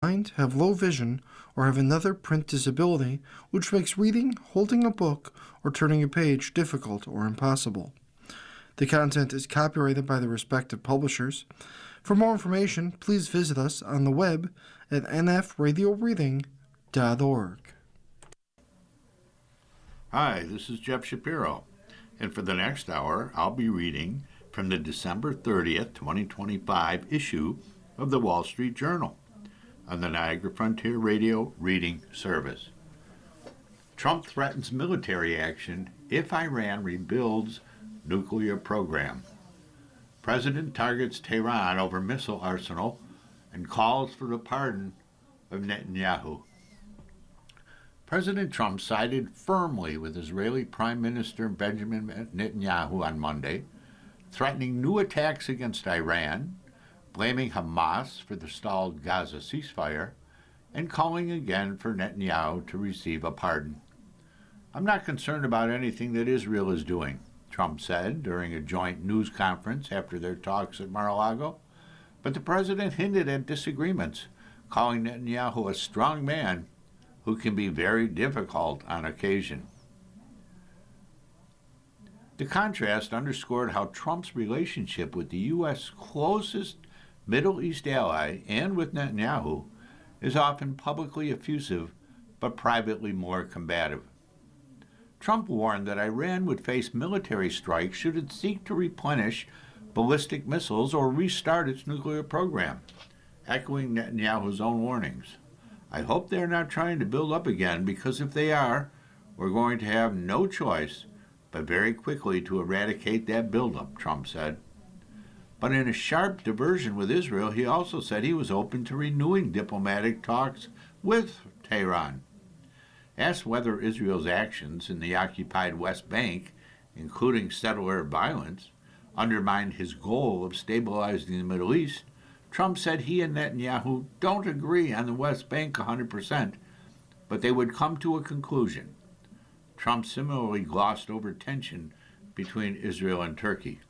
blind, have low vision, or have another print disability which makes reading, holding a book, or turning a page difficult or impossible. The content is copyrighted by the respective publishers. For more information, please visit us on the web at nfradioreading.org. Hi, this is Jeff Shapiro, and for the next hour, I'll be reading from the December 30th, 2025 issue of the Wall Street Journal on the Niagara Frontier Radio Reading Service. Trump threatens military action if Iran rebuilds nuclear program. President targets Tehran over missile arsenal and calls for the pardon of Netanyahu. President Trump sided firmly with Israeli Prime Minister Benjamin Netanyahu on Monday, threatening new attacks against Iran, blaming Hamas for the stalled Gaza ceasefire, and calling again for Netanyahu to receive a pardon. "I'm not concerned about anything that Israel is doing," Trump said during a joint news conference after their talks at Mar-a-Lago, but the president hinted at disagreements, calling Netanyahu a strong man who can be very difficult on occasion. The contrast underscored how Trump's relationship with the U.S. closest Middle East ally and with Netanyahu is often publicly effusive but privately more combative. Trump warned that Iran would face military strikes should it seek to replenish ballistic missiles or restart its nuclear program, echoing Netanyahu's own warnings. "I hope they're not trying to build up again, because if they are, we're going to have no choice but very quickly to eradicate that buildup," Trump said. But in a sharp diversion with Israel, he also said he was open to renewing diplomatic talks with Tehran. Asked whether Israel's actions in the occupied West Bank, including settler violence, undermined his goal of stabilizing the Middle East, Trump said he and Netanyahu don't agree on the West Bank 100%, but they would come to a conclusion. Trump similarly glossed over tension between Israel and Turkey.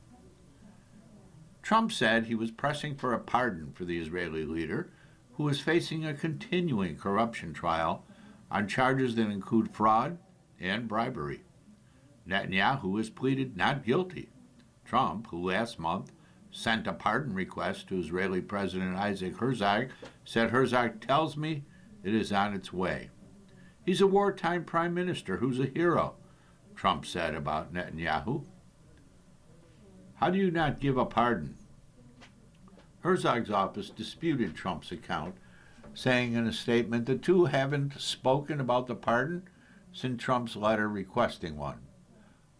Trump said he was pressing for a pardon for the Israeli leader, who is facing a continuing corruption trial on charges that include fraud and bribery. Netanyahu has pleaded not guilty. Trump, who last month sent a pardon request to Israeli President Isaac Herzog, said Herzog tells me it is on its way. "He's a wartime prime minister who's a hero," Trump said about Netanyahu. "How do you not give a pardon?" Herzog's office disputed Trump's account, saying in a statement the two haven't spoken about the pardon since Trump's letter requesting one.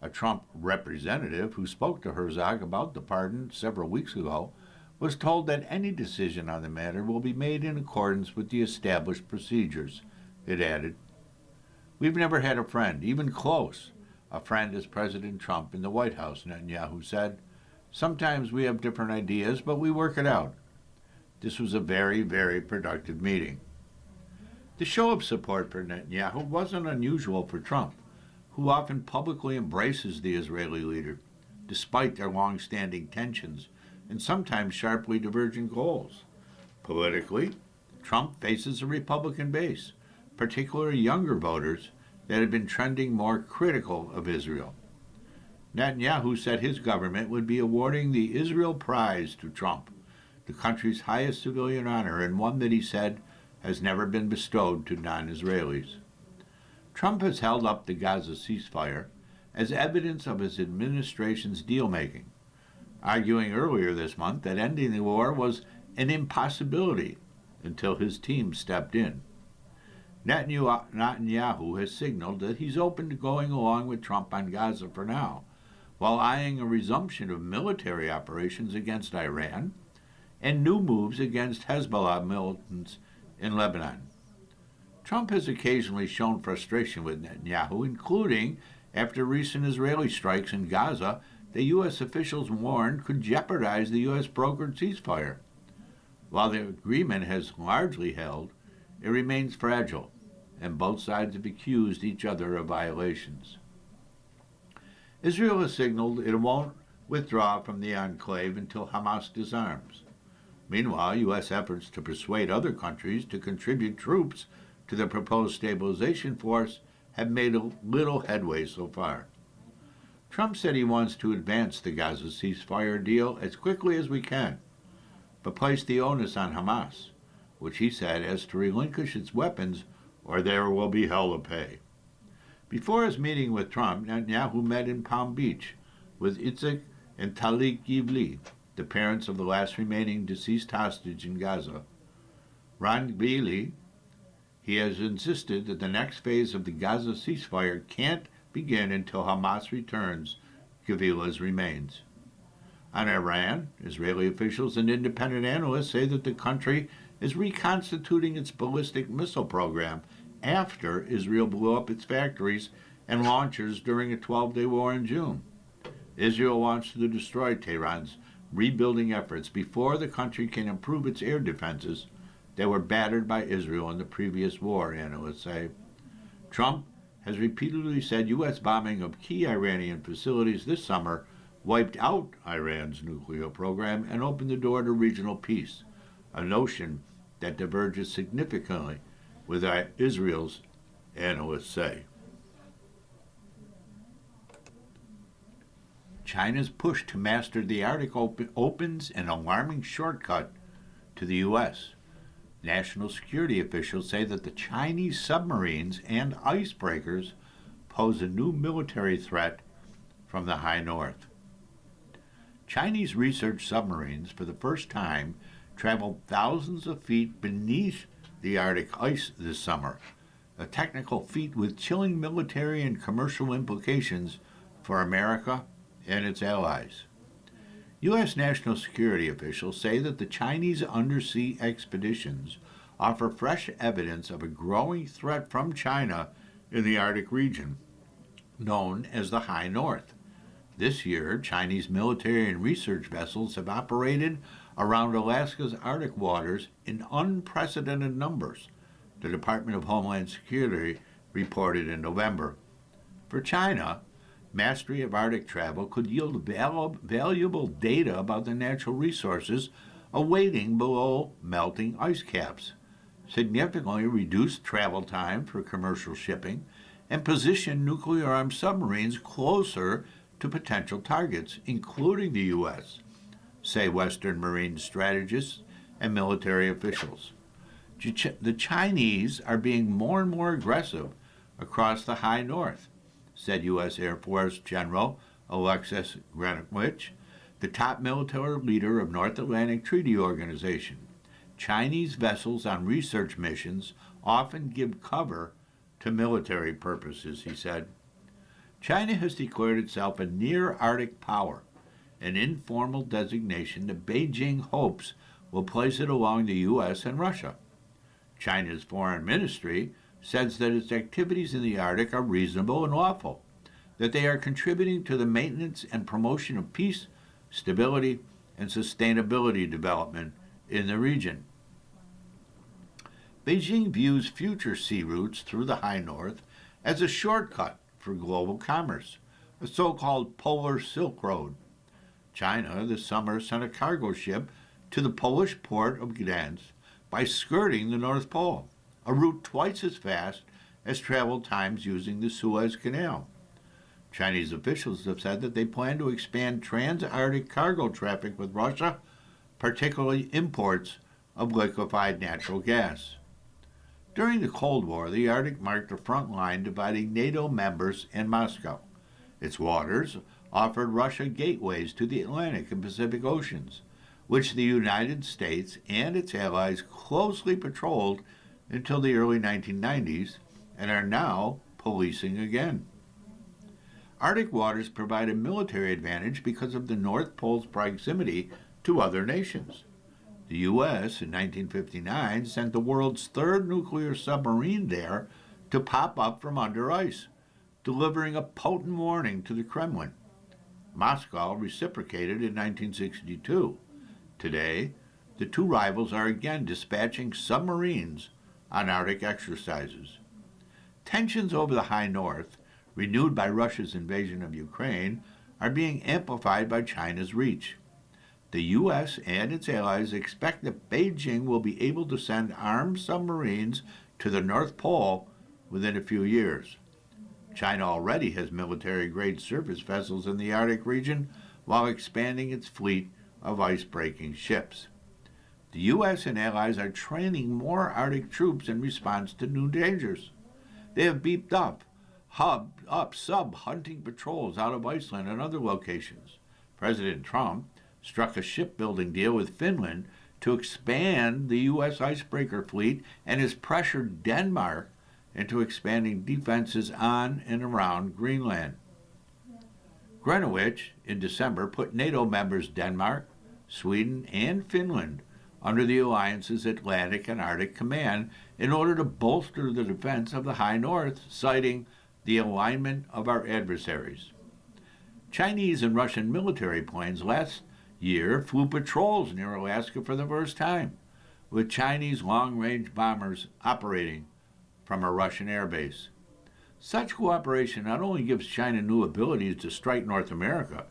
A Trump representative who spoke to Herzog about the pardon several weeks ago was told that any decision on the matter will be made in accordance with the established procedures. It added, "We've never had a friend, even close, a friend as President Trump in the White House," Netanyahu said. "Sometimes we have different ideas, but we work it out." This was a very, very productive meeting. The show of support for Netanyahu wasn't unusual for Trump, who often publicly embraces the Israeli leader, despite their long-standing tensions and sometimes sharply divergent goals. Politically, Trump faces a Republican base, particularly younger voters, that have been trending more critical of Israel. Netanyahu said his government would be awarding the Israel Prize to Trump, the country's highest civilian honor, and one that he said has never been bestowed to non-Israelis. Trump has held up the Gaza ceasefire as evidence of his administration's deal-making, arguing earlier this month that ending the war was an impossibility until his team stepped in. Netanyahu has signaled that he's open to going along with Trump on Gaza for now, while eyeing a resumption of military operations against Iran and new moves against Hezbollah militants in Lebanon. Trump has occasionally shown frustration with Netanyahu, including after recent Israeli strikes in Gaza that U.S. officials warned could jeopardize the U.S.-brokered ceasefire. While the agreement has largely held, it remains fragile, and both sides have accused each other of violations. Israel has signaled it won't withdraw from the enclave until Hamas disarms. Meanwhile, U.S. efforts to persuade other countries to contribute troops to the proposed stabilization force have made a little headway so far. Trump said he wants to advance the Gaza ceasefire deal as quickly as we can, but placed the onus on Hamas, which he said has to relinquish its weapons or there will be hell to pay. Before his meeting with Trump, Netanyahu met in Palm Beach with Itzik and Talik Yivli, the parents of the last remaining deceased hostage in Gaza. Ron Bailey, he has insisted that the next phase of the Gaza ceasefire can't begin until Hamas returns Gavila's remains. On Iran, Israeli officials and independent analysts say that the country is reconstituting its ballistic missile program after Israel blew up its factories and launchers during a 12-day war in June. Israel wants to destroy Tehran's rebuilding efforts before the country can improve its air defenses that were battered by Israel in the previous war, analysts say. Trump has repeatedly said U.S. bombing of key Iranian facilities this summer wiped out Iran's nuclear program and opened the door to regional peace, a notion that diverges significantly with Israel's, analysts say. China's push to master the Arctic opens an alarming shortcut to the U.S. National security officials say that the Chinese submarines and icebreakers pose a new military threat from the high north. Chinese research submarines, for the first time, traveled thousands of feet beneath the Arctic ice this summer, a technical feat with chilling military and commercial implications for America and its allies. U.S. national security officials say that the Chinese undersea expeditions offer fresh evidence of a growing threat from China in the Arctic region, known as the High North. This year, Chinese military and research vessels have operated around Alaska's Arctic waters in unprecedented numbers, the Department of Homeland Security reported in November. For China, mastery of Arctic travel could yield valuable data about the natural resources awaiting below melting ice caps, significantly reduce travel time for commercial shipping, and position nuclear-armed submarines closer to potential targets, including the U.S., say Western marine strategists and military officials. The Chinese are being more and more aggressive across the high north, said U.S. Air Force General Alexis Greenwich, the top military leader of North Atlantic Treaty Organization. Chinese vessels on research missions often give cover to military purposes, he said. China has declared itself a near-Arctic power, an informal designation that Beijing hopes will place it along the U.S. and Russia. China's foreign ministry says that its activities in the Arctic are reasonable and lawful, that they are contributing to the maintenance and promotion of peace, stability, and sustainability development in the region. Beijing views future sea routes through the high north as a shortcut for global commerce, a so-called polar Silk Road. China this summer sent a cargo ship to the Polish port of Gdansk by skirting the North Pole, a route twice as fast as travel times using the Suez Canal. Chinese officials have said that they plan to expand trans-Arctic cargo traffic with Russia, particularly imports of liquefied natural gas. During the Cold War, the Arctic marked a front line dividing NATO members and Moscow. Its waters offered Russia gateways to the Atlantic and Pacific Oceans, which the United States and its allies closely patrolled until the early 1990s and are now policing again. Arctic waters provide a military advantage because of the North Pole's proximity to other nations. The U.S. in 1959 sent the world's third nuclear submarine there to pop up from under ice, delivering a potent warning to the Kremlin. Moscow reciprocated in 1962. Today, the two rivals are again dispatching submarines on Arctic exercises. Tensions over the high north, renewed by Russia's invasion of Ukraine, are being amplified by China's reach. The U.S. and its allies expect that Beijing will be able to send armed submarines to the North Pole within a few years. China already has military-grade surface vessels in the Arctic region while expanding its fleet of ice-breaking ships. The U.S. and allies are training more Arctic troops in response to new dangers. They have beefed up sub-hunting patrols out of Iceland and other locations. President Trump struck a shipbuilding deal with Finland to expand the U.S. icebreaker fleet and has pressured Denmark into expanding defenses on and around Greenland. Greenwich, in December, put NATO members Denmark, Sweden, and Finland under the alliance's Atlantic and Arctic Command in order to bolster the defense of the High North, citing the alignment of our adversaries. Chinese and Russian military planes last year flew patrols near Alaska for the first time, with Chinese long-range bombers operating from a Russian airbase. Such cooperation not only gives China new abilities to strike North America,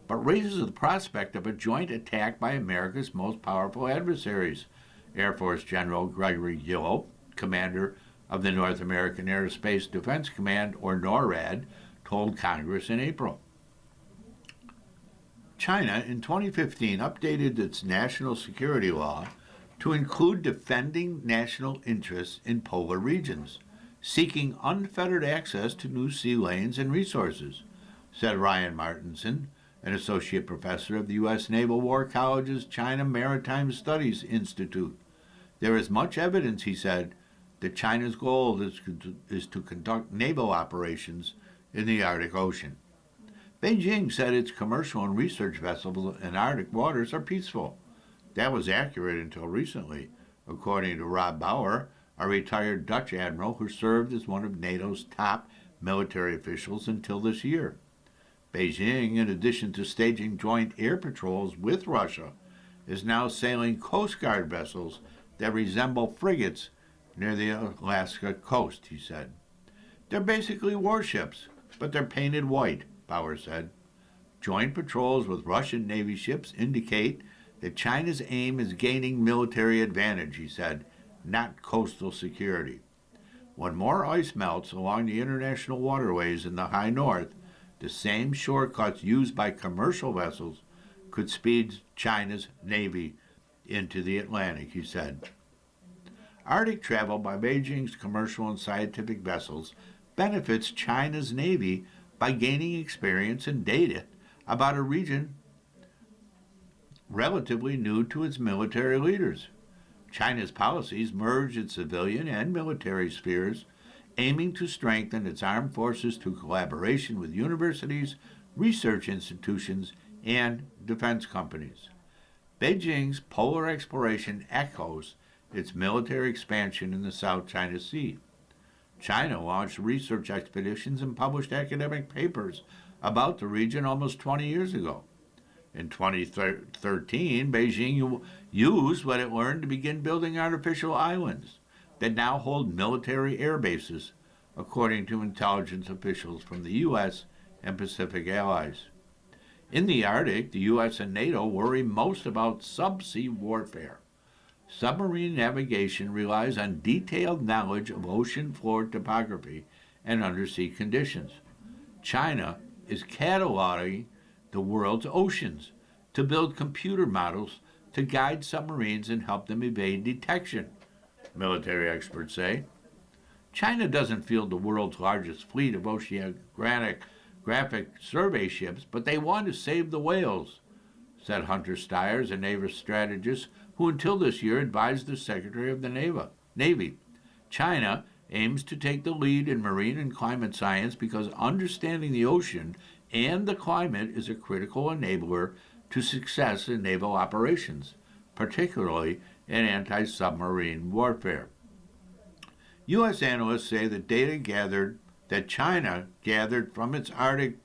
but raises the prospect of a joint attack by America's most powerful adversaries, Air Force General Gregory Gillow, commander of the North American Aerospace Defense Command, or NORAD, told Congress in April. China, in 2015, updated its national security law to include defending national interests in polar regions, seeking unfettered access to new sea lanes and resources, said Ryan Martinson, an associate professor of the U.S. Naval War College's China Maritime Studies Institute. There is much evidence, he said, that China's goal is to conduct naval operations in the Arctic Ocean. Beijing said its commercial and research vessels in Arctic waters are peaceful. That was accurate until recently, according to Rob Bauer, a retired Dutch admiral who served as one of NATO's top military officials until this year. Beijing, in addition to staging joint air patrols with Russia, is now sailing Coast Guard vessels that resemble frigates near the Alaska coast, he said. They're basically warships, but they're painted white, Bauer said. Joint patrols with Russian Navy ships indicate that China's aim is gaining military advantage, he said, not coastal security. When more ice melts along the international waterways in the high north, the same shortcuts used by commercial vessels could speed China's navy into the Atlantic, he said. Arctic travel by Beijing's commercial and scientific vessels benefits China's navy by gaining experience and data about a region relatively new to its military leaders. China's policies merge its civilian and military spheres, aiming to strengthen its armed forces through collaboration with universities, research institutions, and defense companies. Beijing's polar exploration echoes its military expansion in the South China Sea. China launched research expeditions and published academic papers about the region almost 20 years ago. In 2013, Beijing used what it learned to begin building artificial islands that now hold military air bases, according to intelligence officials from the U.S. and Pacific allies. In the Arctic, the U.S. and NATO worry most about subsea warfare. Submarine navigation relies on detailed knowledge of ocean floor topography and undersea conditions. China is cataloging the world's oceans to build computer models to guide submarines and help them evade detection, military experts say. China doesn't field the world's largest fleet of oceanographic survey ships, but they want to save the whales, said Hunter Stiers, a naval strategist who until this year advised the Secretary of the Navy. China aims to take the lead in marine and climate science because understanding the ocean and the climate is a critical enabler to success in naval operations, particularly in anti-submarine warfare. U.S. analysts say that China gathered from its Arctic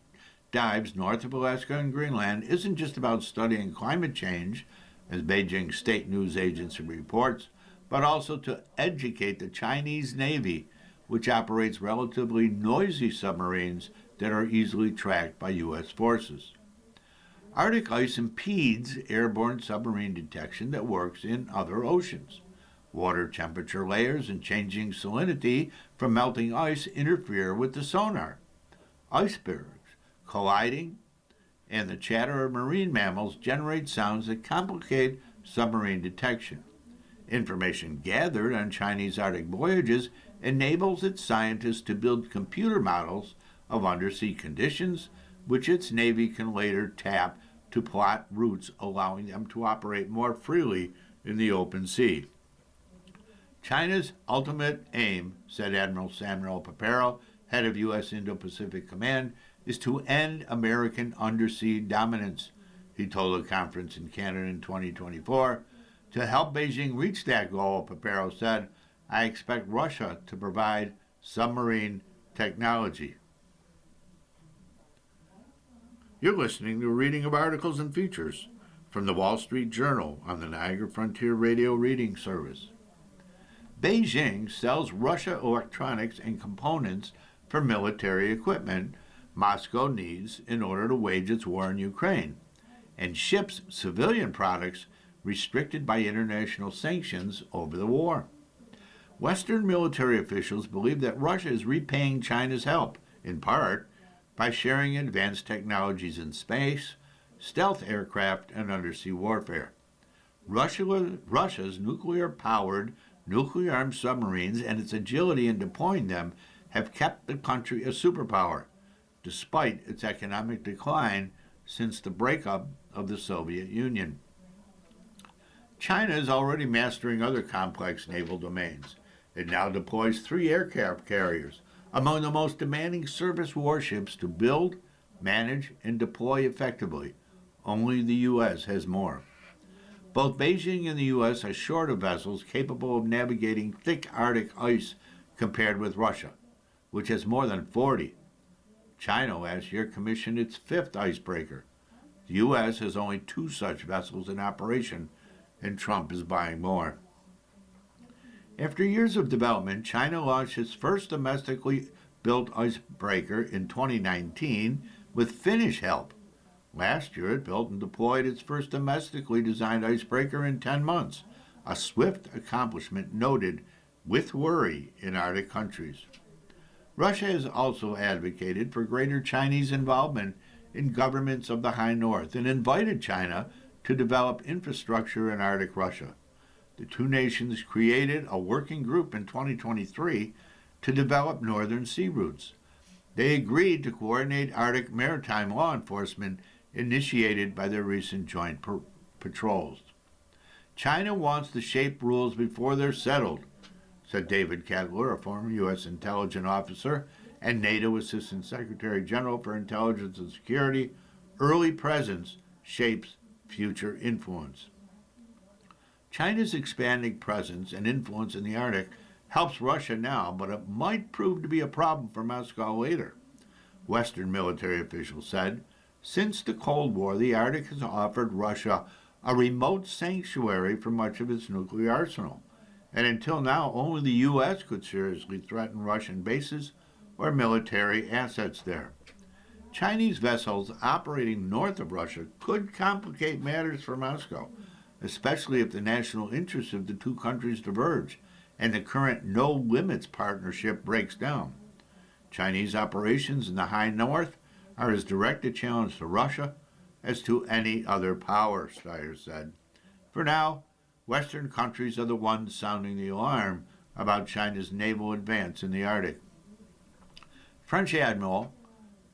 dives north of Alaska and Greenland isn't just about studying climate change, as Beijing State News Agency reports, but also to educate the Chinese Navy, which operates relatively noisy submarines that are easily tracked by U.S. forces. Arctic ice impedes airborne submarine detection that works in other oceans. Water temperature layers and changing salinity from melting ice interfere with the sonar. Icebergs colliding and the chatter of marine mammals generate sounds that complicate submarine detection. Information gathered on Chinese Arctic voyages enables its scientists to build computer models of undersea conditions, which its Navy can later tap to plot routes, allowing them to operate more freely in the open sea. China's ultimate aim, said Admiral Samuel Papero, head of U.S. Indo-Pacific Command, is to end American undersea dominance, he told a conference in Canada in 2024. To help Beijing reach that goal, Papero said, I expect Russia to provide submarine technology. You're listening to a reading of articles and features from the Wall Street Journal on the Niagara Frontier Radio Reading Service. Beijing sells Russia electronics and components for military equipment Moscow needs in order to wage its war in Ukraine, and ships civilian products restricted by international sanctions over the war. Western military officials believe that Russia is repaying China's help, in part, by sharing advanced technologies in space, stealth aircraft, and undersea warfare. Russia's nuclear-powered, nuclear-armed submarines and its agility in deploying them have kept the country a superpower, despite its economic decline since the breakup of the Soviet Union. China is already mastering other complex naval domains. It now deploys 3 aircraft carriers, among the most demanding surface warships to build, manage, and deploy effectively. Only the U.S. has more. Both Beijing and the U.S. are short of vessels capable of navigating thick Arctic ice compared with Russia, which has more than 40. China last year commissioned its 5th icebreaker. The U.S. has only 2 such vessels in operation, and Trump is buying more. After years of development, China launched its first domestically built icebreaker in 2019 with Finnish help. Last year, it built and deployed its first domestically designed icebreaker in 10 months, a swift accomplishment noted with worry in Arctic countries. Russia has also advocated for greater Chinese involvement in governments of the High North and invited China to develop infrastructure in Arctic Russia. The 2 nations created a working group in 2023 to develop northern sea routes. They agreed to coordinate Arctic maritime law enforcement initiated by their recent joint patrols. China wants to shape rules before they're settled, said David Kettler, a former U.S. intelligence officer and NATO Assistant Secretary General for Intelligence and Security. Early presence shapes future influence. China's expanding presence and influence in the Arctic helps Russia now, but it might prove to be a problem for Moscow later. Western military officials said, since the Cold War, the Arctic has offered Russia a remote sanctuary for much of its nuclear arsenal, and until now, only the U.S. could seriously threaten Russian bases or military assets there. Chinese vessels operating north of Russia could complicate matters for Moscow, especially if the national interests of the 2 countries diverge and the current no-limits partnership breaks down. Chinese operations in the High North are as direct a challenge to Russia as to any other power, Steyer said. For now, Western countries are the ones sounding the alarm about China's naval advance in the Arctic. French Admiral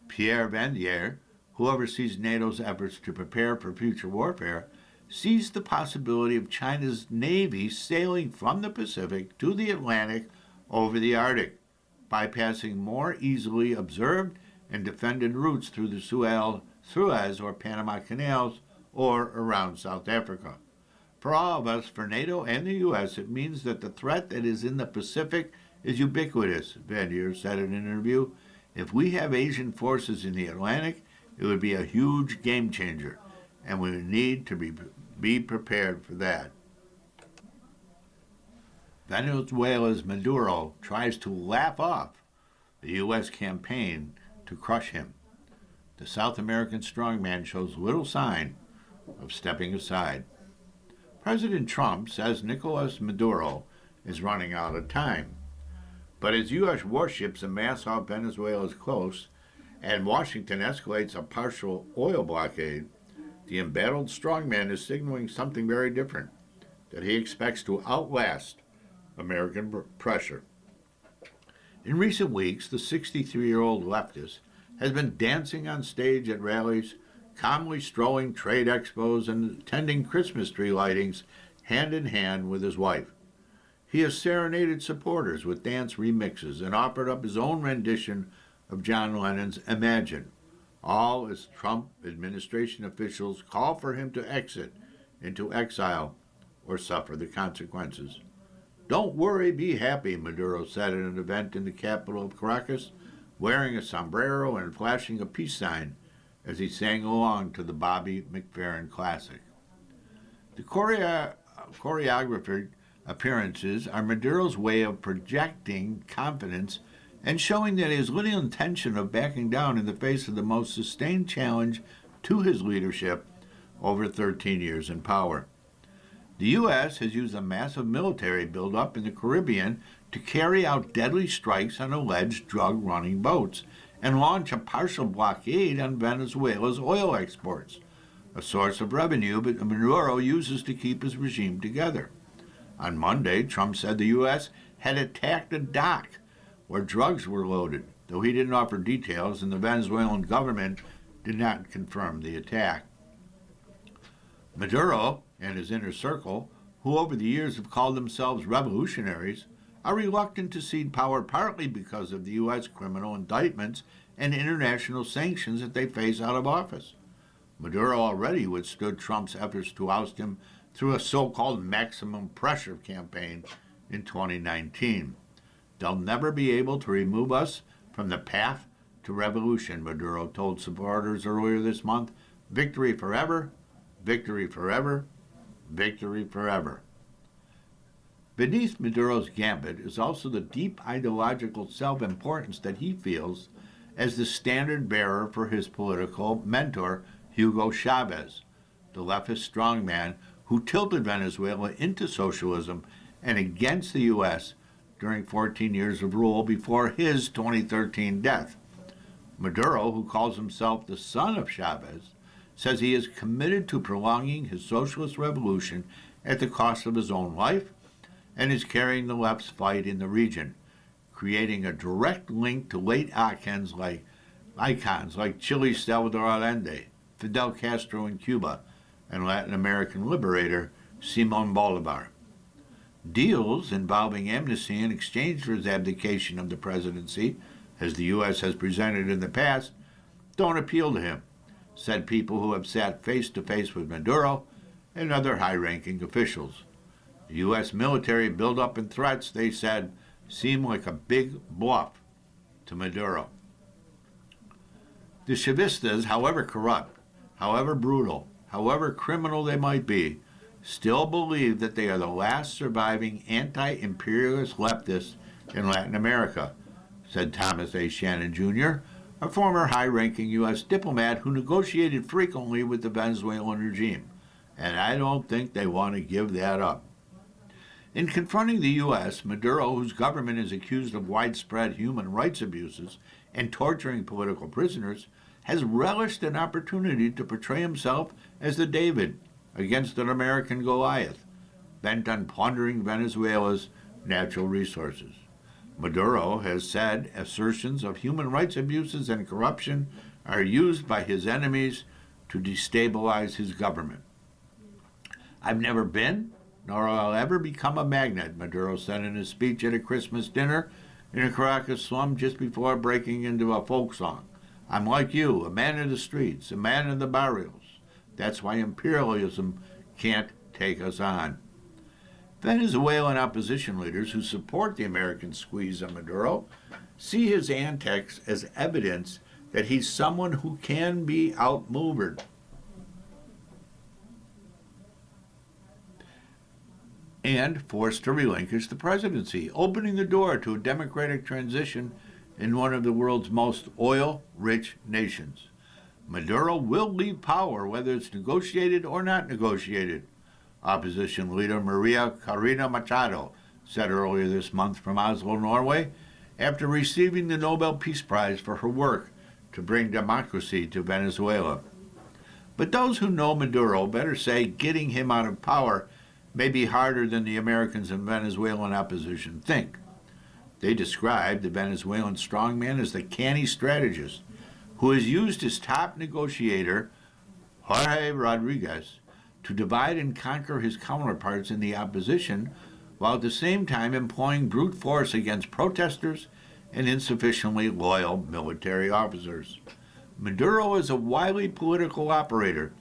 Pierre Vendier, who oversees NATO's efforts to prepare for future warfare, sees the possibility of China's Navy sailing from the Pacific to the Atlantic over the Arctic, bypassing more easily observed and defended routes through the Suez or Panama Canals or around South Africa. For all of us, for NATO and the U.S., it means that the threat that is in the Pacific is ubiquitous, Vendier said in an interview. If we have Asian forces in the Atlantic, it would be a huge game changer, and we need to be prepared for that. Venezuela's Maduro tries to laugh off the U.S. campaign to crush him. the South American strongman shows little sign of stepping aside. President Trump says Nicolas Maduro is running out of time. But as U.S. warships amass off Venezuela's coast and Washington escalates a partial oil blockade, the embattled strongman is signaling something very different, that he expects to outlast American pressure. In recent weeks, the 63-year-old leftist has been dancing on stage at rallies, calmly strolling trade expos, and attending Christmas tree lightings hand in hand with his wife. He has serenaded supporters with dance remixes and offered up his own rendition of John Lennon's Imagine, all as Trump administration officials call for him to exit into exile or suffer the consequences. "Don't worry, be happy," Maduro said at an event in the capital of Caracas, wearing a sombrero and flashing a peace sign as he sang along to the Bobby McFerrin classic. The choreographed appearances are Maduro's way of projecting confidence and showing that he has little intention of backing down in the face of the most sustained challenge to his leadership over 13 years in power. The U.S. has used a massive military buildup in the Caribbean to carry out deadly strikes on alleged drug-running boats and launch a partial blockade on Venezuela's oil exports, a source of revenue that Maduro uses to keep his regime together. On Monday, Trump said the U.S. had attacked a dock where drugs were loaded, though he didn't offer details and the Venezuelan government did not confirm the attack. Maduro and his inner circle, who over the years have called themselves revolutionaries, are reluctant to cede power partly because of the U.S. criminal indictments and international sanctions that they face out of office. Maduro already withstood Trump's efforts to oust him through a so-called maximum pressure campaign in 2019. "They'll never be able to remove us from the path to revolution," Maduro told supporters earlier this month. "Victory forever, victory forever, victory forever." Beneath Maduro's gambit is also the deep ideological self-importance that he feels as the standard bearer for his political mentor, Hugo Chavez, the leftist strongman who tilted Venezuela into socialism and against the U.S. during 14 years of rule before his 2013 death. Maduro, who calls himself the son of Chavez, says he is committed to prolonging his socialist revolution at the cost of his own life and is carrying the left's fight in the region, creating a direct link to late icons like Chile's Salvador Allende, Fidel Castro in Cuba, and Latin American liberator Simón Bolívar. Deals involving amnesty in exchange for his abdication of the presidency, as the U.S. has presented in the past, don't appeal to him, said people who have sat face-to-face with Maduro and other high-ranking officials. The U.S. military buildup and threats, they said, seem like a big bluff to Maduro. The Chavistas, however corrupt, however brutal, however criminal they might be, still believe that they are the last surviving anti-imperialist leftists in Latin America, said Thomas A. Shannon, Jr., a former high-ranking U.S. diplomat who negotiated frequently with the Venezuelan regime, and I don't think they want to give that up. In confronting the U.S., Maduro, whose government is accused of widespread human rights abuses and torturing political prisoners, has relished an opportunity to portray himself as the David against an American Goliath, bent on plundering Venezuela's natural resources. Maduro has said assertions of human rights abuses and corruption are used by his enemies to destabilize his government. "I've never been, nor will I ever become a magnet," Maduro said in his speech at a Christmas dinner in a Caracas slum just before breaking into a folk song. "I'm like you, a man of the streets, a man of the barrios. That's why imperialism can't take us on." Venezuelan opposition leaders who support the American squeeze on Maduro see his antics as evidence that he's someone who can be outmaneuvered and forced to relinquish the presidency, opening the door to a democratic transition in one of the world's most oil-rich nations. Maduro will leave power whether it's negotiated or not negotiated, opposition leader Maria Corina Machado said earlier this month from Oslo, Norway, after receiving the Nobel Peace Prize for her work to bring democracy to Venezuela. But those who know Maduro better say getting him out of power may be harder than the Americans and Venezuelan opposition think. They described the Venezuelan strongman as the canny strategist who has used his top negotiator, Jorge Rodriguez, to divide and conquer his counterparts in the opposition while at the same time employing brute force against protesters and insufficiently loyal military officers. Maduro is a wily political operator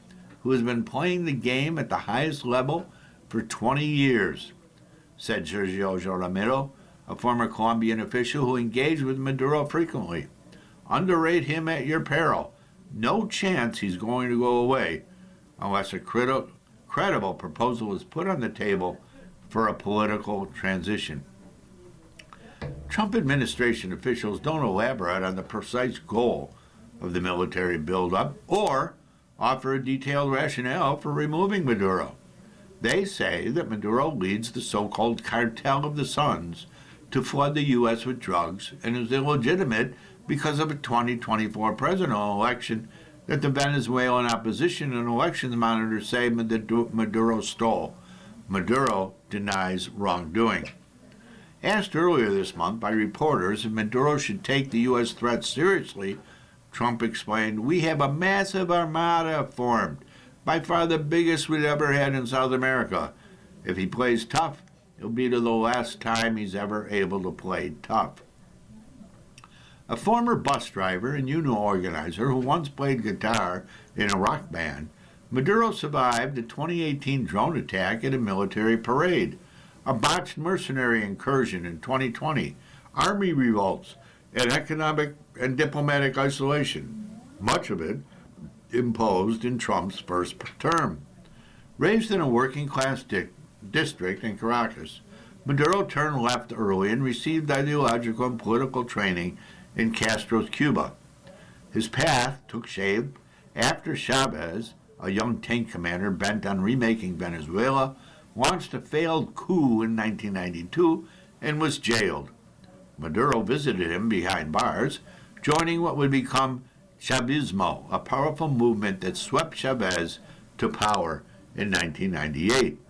who has been playing the game at the highest level for 20 years, said Sergio Ramiro, a former Colombian official who engaged with Maduro frequently. Underrate him at your peril. No chance he's going to go away unless a credible proposal is put on the table for a political transition. Trump administration officials don't elaborate on the precise goal of the military buildup or offer a detailed rationale for removing Maduro. They say that Maduro leads the so-called cartel of the Suns to flood the U.S. with drugs and is illegitimate because of a 2024 presidential election that the Venezuelan opposition and elections monitors say Maduro stole. Maduro denies wrongdoing. Asked earlier this month by reporters if Maduro should take the U.S. threat seriously, Trump explained, "We have a massive armada formed, by far the biggest we've ever had in South America. If he plays tough, it'll be the last time he's ever able to play tough." A former bus driver and union organizer who once played guitar in a rock band, Maduro survived the 2018 drone attack at a military parade, a botched mercenary incursion in 2020, army revolts, and economic and diplomatic isolation, much of it imposed in Trump's first term. Raised in a working-class district in Caracas, Maduro turned left early and received ideological and political training in Castro's Cuba. His path took shape after Chavez, a young tank commander bent on remaking Venezuela, launched a failed coup in 1992 and was jailed. Maduro visited him behind bars, joining what would become Chavismo, a powerful movement that swept Chavez to power in 1998.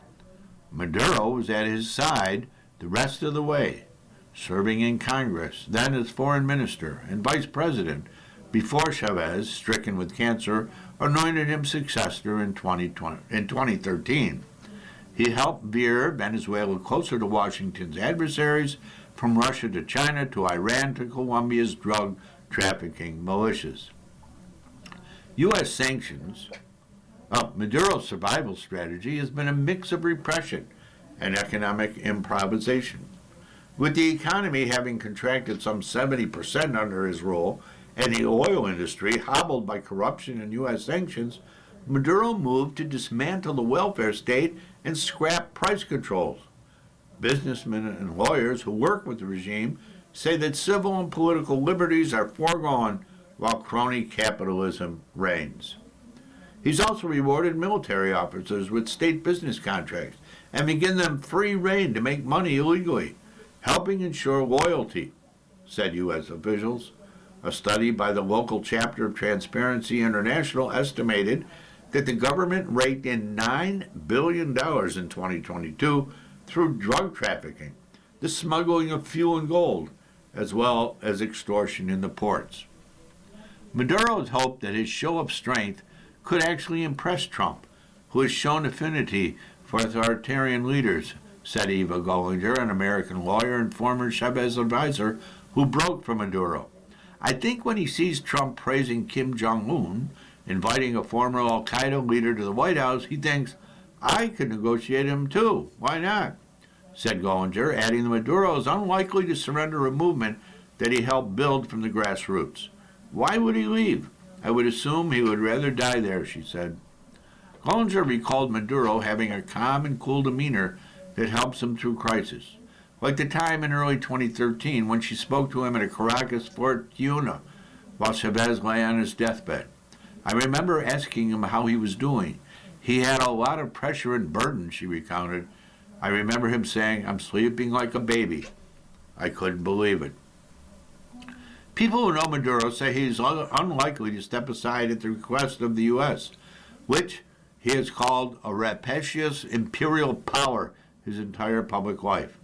Maduro was at his side the rest of the way, serving in Congress, then as foreign minister and vice president, before Chavez, stricken with cancer, anointed him successor in 2013. He helped veer Venezuela closer to Washington's adversaries, from Russia to China to Iran to Colombia's drug trafficking militias. U.S. sanctions. Maduro's survival strategy has been a mix of repression and economic improvisation. With the economy having contracted some 70% under his rule and the oil industry hobbled by corruption and U.S. sanctions, Maduro moved to dismantle the welfare state and scrap price controls. Businessmen and lawyers who work with the regime say that civil and political liberties are foregone while crony capitalism reigns. He's also rewarded military officers with state business contracts and given them free rein to make money illegally, helping ensure loyalty, said U.S. officials. A study by the local chapter of Transparency International estimated that the government raked in $9 billion in 2022 through drug trafficking, the smuggling of fuel and gold, as well as extortion in the ports. Maduro has hoped that his show of strength could actually impress Trump, who has shown affinity for authoritarian leaders, said Eva Gollinger, an American lawyer and former Chavez advisor who broke from Maduro. "I think when he sees Trump praising Kim Jong-un, inviting a former al-Qaeda leader to the White House, he thinks, I could negotiate him too. Why not?" said Gollinger, adding that Maduro is unlikely to surrender a movement that he helped build from the grassroots. "Why would he leave? I would assume he would rather die there," she said. Gollinger recalled Maduro having a calm and cool demeanor that helps him through crisis, like the time in early 2013 when she spoke to him at a Caracas fortuna while Chavez lay on his deathbed. I remember asking him how he was doing. He had a lot of pressure and burden, she recounted. I remember him saying, "I'm sleeping like a baby." I couldn't believe it. People who know Maduro say he's unlikely to step aside at the request of the U.S., which he has called a rapacious imperial power his entire public life.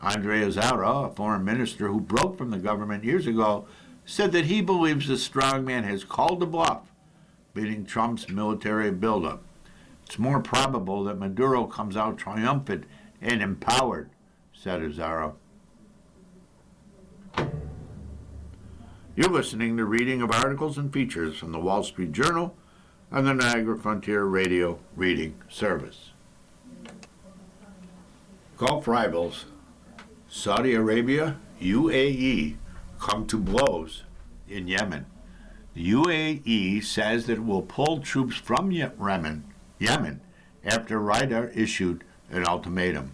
Andrei Azara, a foreign minister who broke from the government years ago, said that he believes the strongman has called the bluff, beating Trump's military buildup. It's more probable that Maduro comes out triumphant and empowered, said Azara. You're listening to reading of articles and features from the Wall Street Journal on the Niagara Frontier Radio Reading Service. Gulf rivals Saudi Arabia, UAE, come to blows in Yemen. The UAE says that it will pull troops from Yemen after Riyadh issued an ultimatum.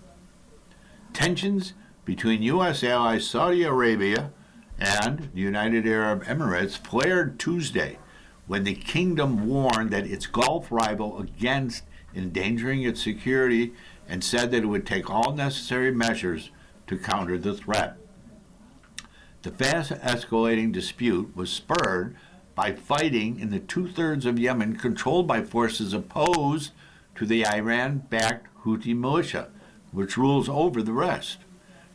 Tensions between U.S. allies Saudi Arabia and the United Arab Emirates flared Tuesday when the kingdom warned that its Gulf rival against endangering its security and said that it would take all necessary measures to counter the threat. The fast-escalating dispute was spurred by fighting in the two-thirds of Yemen controlled by forces opposed to the Iran-backed Houthi militia, which rules over the rest.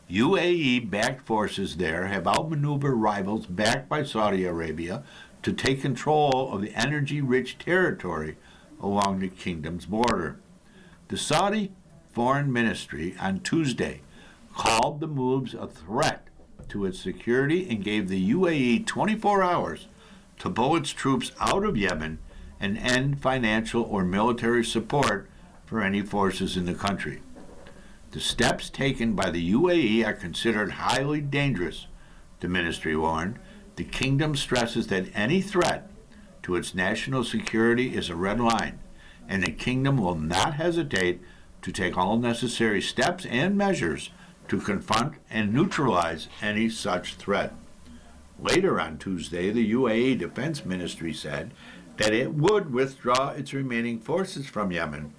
UAE-backed forces there have outmaneuvered rivals backed by Saudi Arabia to take control of the energy-rich territory along the kingdom's border. The Saudi Foreign Ministry on Tuesday called the moves a threat to its security and gave the UAE 24 hours to pull its troops out of Yemen and end financial or military support for any forces in the country. The steps taken by the UAE are considered highly dangerous, the ministry warned. The kingdom stresses that any threat to its national security is a red line, and the kingdom will not hesitate to take all necessary steps and measures to confront and neutralize any such threat. Later on Tuesday, the UAE Defense Ministry said that it would withdraw its remaining forces from Yemen,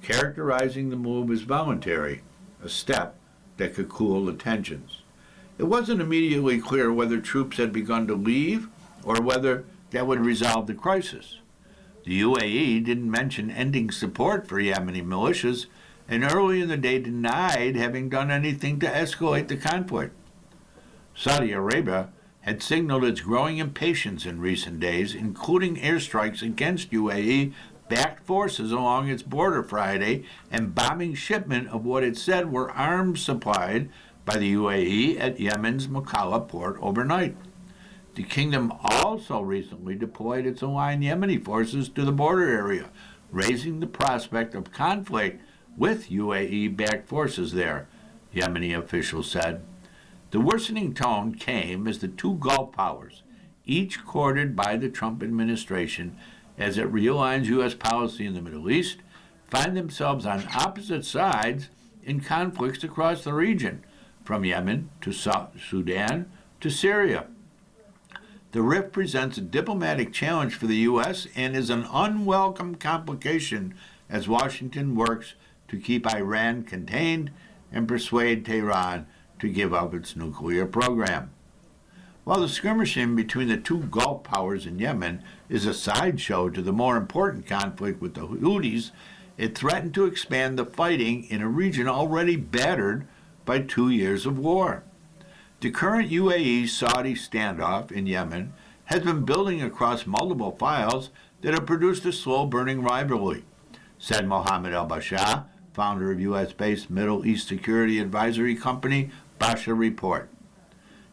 characterizing the move as voluntary, a step that could cool the tensions. It wasn't immediately clear whether troops had begun to leave or whether that would resolve the crisis. The UAE didn't mention ending support for Yemeni militias and early in the day denied having done anything to escalate the conflict. Saudi Arabia had signaled its growing impatience in recent days, including airstrikes against UAE-backed forces along its border Friday and bombing shipment of what it said were arms supplied by the UAE at Yemen's Mukalla port overnight. The kingdom also recently deployed its aligned Yemeni forces to the border area, raising the prospect of conflict with UAE-backed forces there, Yemeni officials said. The worsening tone came as the two Gulf powers, each courted by the Trump administration as it realigns U.S. policy in the Middle East, find themselves on opposite sides in conflicts across the region, from Yemen to Sudan to Syria. The rift presents a diplomatic challenge for the U.S. and is an unwelcome complication as Washington works to keep Iran contained and persuade Tehran to give up its nuclear program. While the skirmishing between the two Gulf powers in Yemen is a sideshow to the more important conflict with the Houthis, it threatened to expand the fighting in a region already battered by 2 years of war. The current UAE-Saudi standoff in Yemen has been building across multiple files that have produced a slow-burning rivalry, said Mohammed al-Bashar, founder of U.S.-based Middle East security advisory company Basha Report.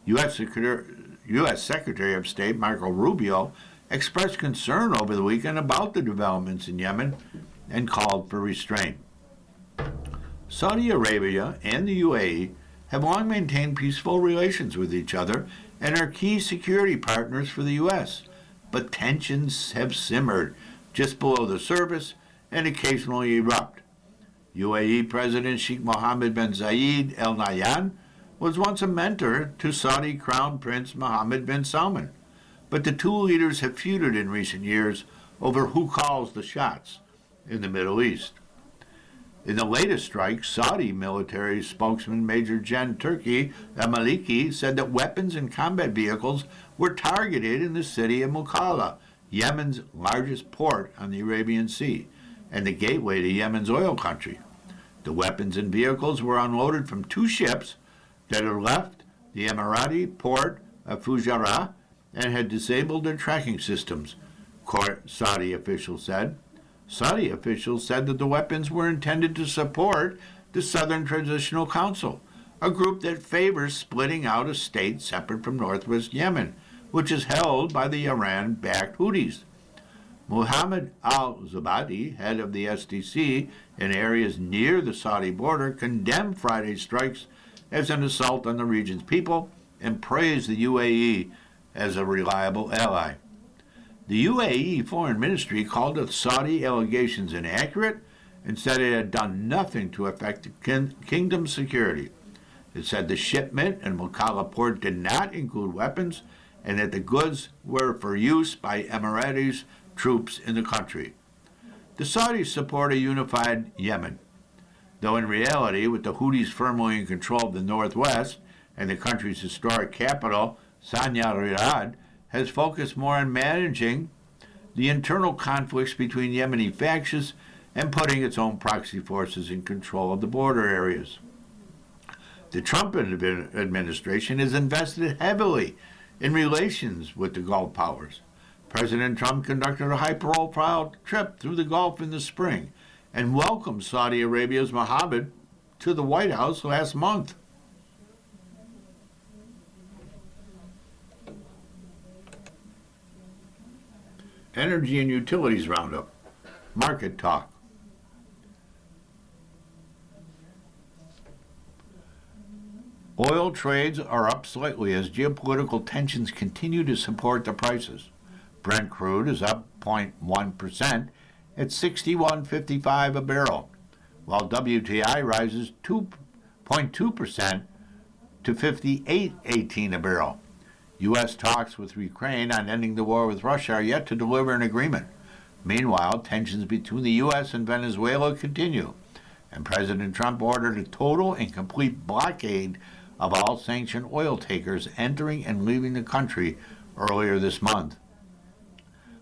U.S. Secretary of State Marco Rubio expressed concern over the weekend about the developments in Yemen and called for restraint. Saudi Arabia and the UAE have long maintained peaceful relations with each other and are key security partners for the U.S., but tensions have simmered just below the surface and occasionally erupt. UAE President Sheikh Mohammed bin Zayed Al Nahyan was once a mentor to Saudi Crown Prince Mohammed bin Salman, but the two leaders have feuded in recent years over who calls the shots in the Middle East. In the latest strike, Saudi military spokesman Major Gen Turki al-Maliki said that weapons and combat vehicles were targeted in the city of Mukalla, Yemen's largest port on the Arabian Sea and the gateway to Yemen's oil country. The weapons and vehicles were unloaded from two ships that had left the Emirati port of Fujairah and had disabled their tracking systems, Saudi officials said. Saudi officials said that the weapons were intended to support the Southern Transitional Council, a group that favors splitting out a state separate from northwest Yemen, which is held by the Iran-backed Houthis. Mohammed al-Zabadi, head of the SDC in areas near the Saudi border, condemned Friday's strikes as an assault on the region's people and praised the UAE as a reliable ally. The UAE Foreign Ministry called the Saudi allegations inaccurate and said it had done nothing to affect the kingdom's security. It said the shipment in Mukalla port did not include weapons and that the goods were for use by Emiratis troops in the country. The Saudis support a unified Yemen, though in reality, with the Houthis firmly in control of the northwest and the country's historic capital, Sanya Riyadh, has focused more on managing the internal conflicts between Yemeni factions and putting its own proxy forces in control of the border areas. The Trump administration has invested heavily in relations with the Gulf powers. President Trump conducted a high-profile trip through the Gulf in the spring and welcomed Saudi Arabia's Mohammed to the White House last month. Energy and Utilities Roundup. Market Talk. Oil trades are up slightly as geopolitical tensions continue to support the prices. Brent crude is up 0.1% at $61.55 a barrel, while WTI rises 2.2% to $58.18 a barrel. U.S. talks with Ukraine on ending the war with Russia are yet to deliver an agreement. Meanwhile, tensions between the U.S. and Venezuela continue, and President Trump ordered a total and complete blockade of all sanctioned oil takers entering and leaving the country earlier this month.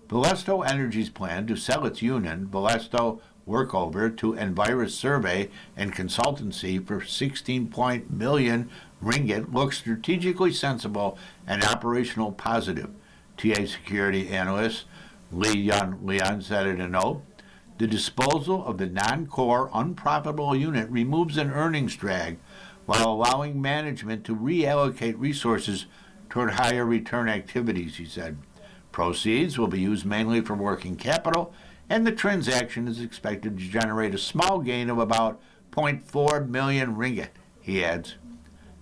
Valesto Energy's plan to sell its unit, Valesto Workover, to Envirus Survey and Consultancy for 16 million ringgit looks strategically sensible and operational positive, TA security analyst Li Yan said in a note. The disposal of the non-core, unprofitable unit removes an earnings drag while allowing management to reallocate resources toward higher return activities, he said. Proceeds will be used mainly for working capital, and the transaction is expected to generate a small gain of about 0.4 million ringgit, he adds.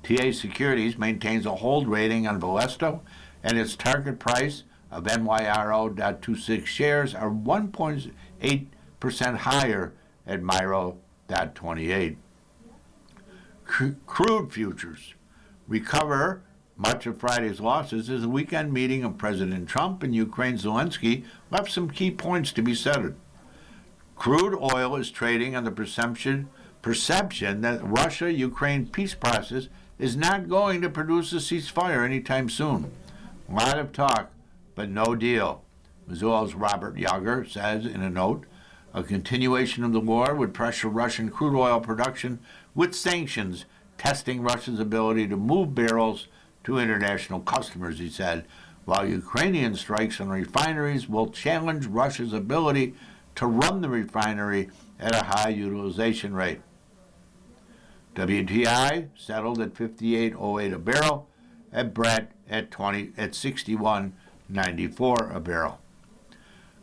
TA Securities maintains a hold rating on Valesto, and its target price of NYRO.26 shares are 1.8% higher at Myro.28. Crude futures recover much of Friday's losses as the weekend meeting of President Trump and Ukraine's Zelensky left some key points to be settled. Crude oil is trading on the perception that the Russia-Ukraine peace process is not going to produce a ceasefire anytime soon. A lot of talk, but no deal. Missoula's Robert Yager says in a note, a continuation of the war would pressure Russian crude oil production with sanctions, testing Russia's ability to move barrels to international customers, he said, while Ukrainian strikes on refineries will challenge Russia's ability to run the refinery at a high utilization rate. WTI settled at $58.08 a barrel, and Brent at $61.94 a barrel.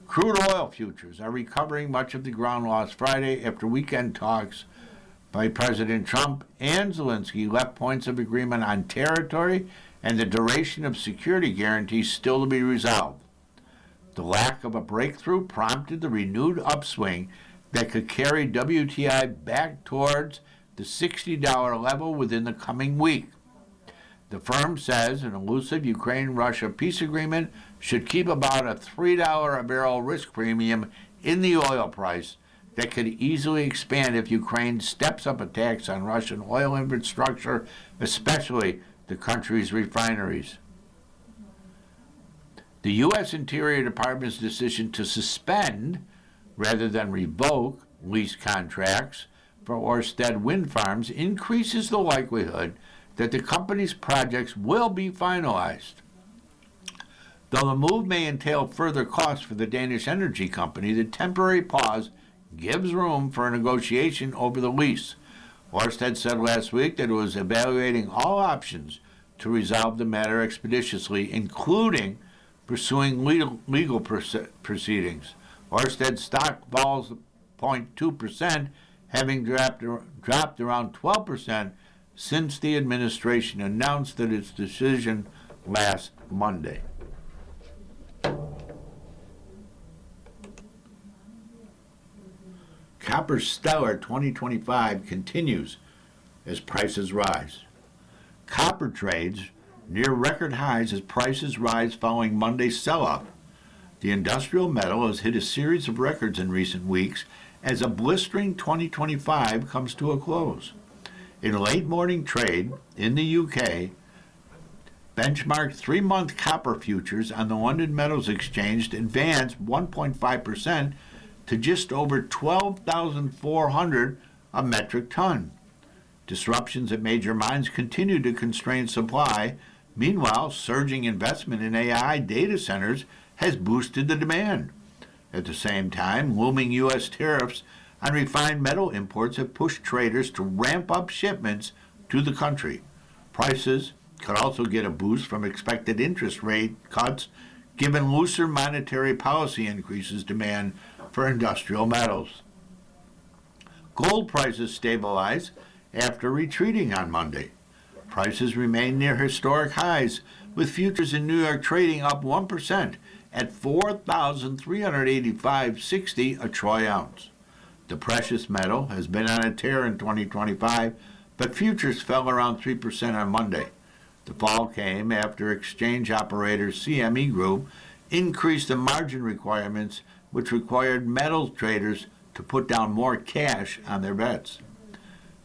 Crude oil futures are recovering much of the ground lost Friday after weekend talks by President Trump and Zelensky left points of agreement on territory and the duration of security guarantees still to be resolved. The lack of a breakthrough prompted the renewed upswing that could carry WTI back towards the $60 level within the coming week. The firm says an elusive Ukraine-Russia peace agreement should keep about a $3 a barrel risk premium in the oil price that could easily expand if Ukraine steps up attacks on Russian oil infrastructure, especially the country's refineries. The U.S. Interior Department's decision to suspend, rather than revoke, lease contracts for Ørsted wind farms increases the likelihood that the company's projects will be finalized. Though the move may entail further costs for the Danish energy company, the temporary pause gives room for a negotiation over the lease. Ørsted said last week that it was evaluating all options to resolve the matter expeditiously, including pursuing legal proceedings. Ørsted stock falls 0.2%, having dropped around 12% since the administration announced that its decision last Monday. Copper Stellar 2025 continues as prices rise. Copper trades near record highs as prices rise following Monday's sell-off. The industrial metal has hit a series of records in recent weeks as a blistering 2025 comes to a close. In late morning trade in the UK, benchmark 3-month copper futures on the London Metals Exchange advanced 1.5% to just over 12,400 a metric ton. Disruptions at major mines continue to constrain supply. Meanwhile, surging investment in AI data centers has boosted the demand. At the same time, looming U.S. tariffs on refined metal imports have pushed traders to ramp up shipments to the country. Prices could also get a boost from expected interest rate cuts, given looser monetary policy increases demand for industrial metals. Gold prices stabilized after retreating on Monday. Prices remain near historic highs, with futures in New York trading up 1% at $4,385.60 a troy ounce. The precious metal has been on a tear in 2025, but futures fell around 3% on Monday. The fall came after exchange operator CME Group increased the margin requirements, which required metals traders to put down more cash on their bets.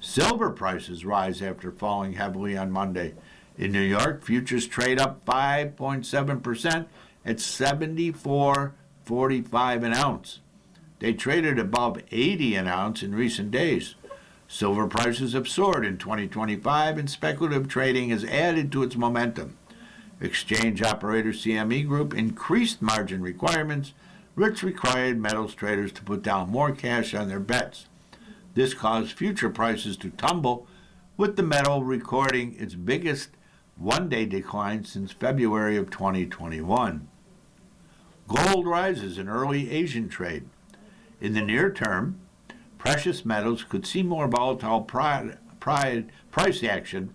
Silver prices rise after falling heavily on Monday. In New York, futures trade up 5.7% at $74.45 an ounce. They traded above $80 an ounce in recent days. Silver prices have soared in 2025, and speculative trading has added to its momentum. Exchange operator CME Group increased margin requirements, which required metals traders to put down more cash on their bets. This caused future prices to tumble, with the metal recording its biggest one-day decline since February of 2021. Gold rises in early Asian trade. In the near term, precious metals could see more volatile price action,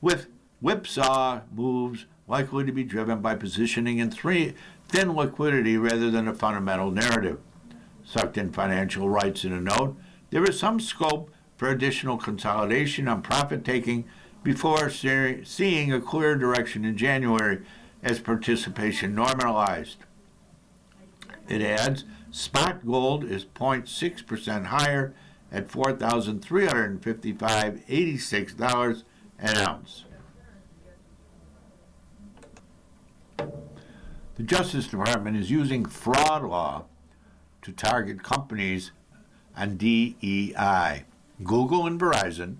with whipsaw moves likely to be driven by positioning in thin liquidity rather than a fundamental narrative. Sucked in Financial writes in a note, there is some scope for additional consolidation on profit-taking before seeing a clear direction in January as participation normalized. It adds, spot gold is 0.6% higher at $4,355.86 an ounce. The Justice Department is using fraud law to target companies on DEI. Google and Verizon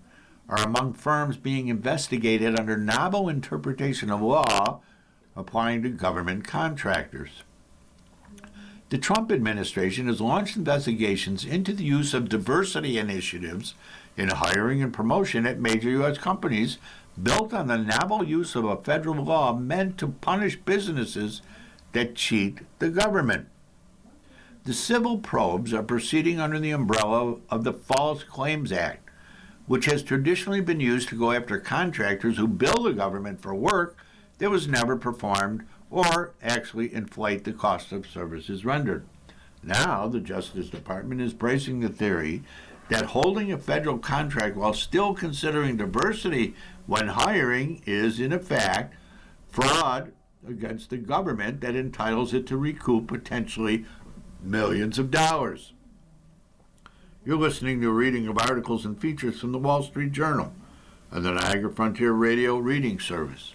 are among firms being investigated under novel interpretation of law applying to government contractors. The Trump administration has launched investigations into the use of diversity initiatives in hiring and promotion at major U.S. companies, built on the novel use of a federal law meant to punish businesses that cheat the government. The civil probes are proceeding under the umbrella of the False Claims Act, which has traditionally been used to go after contractors who bill the government for work that was never performed or actually inflate the cost of services rendered. Now, the Justice Department is bracing the theory that holding a federal contract while still considering diversity when hiring is, in effect, fraud against the government that entitles it to recoup potentially millions of dollars. You're listening to a reading of articles and features from the Wall Street Journal and the Niagara Frontier Radio Reading Service.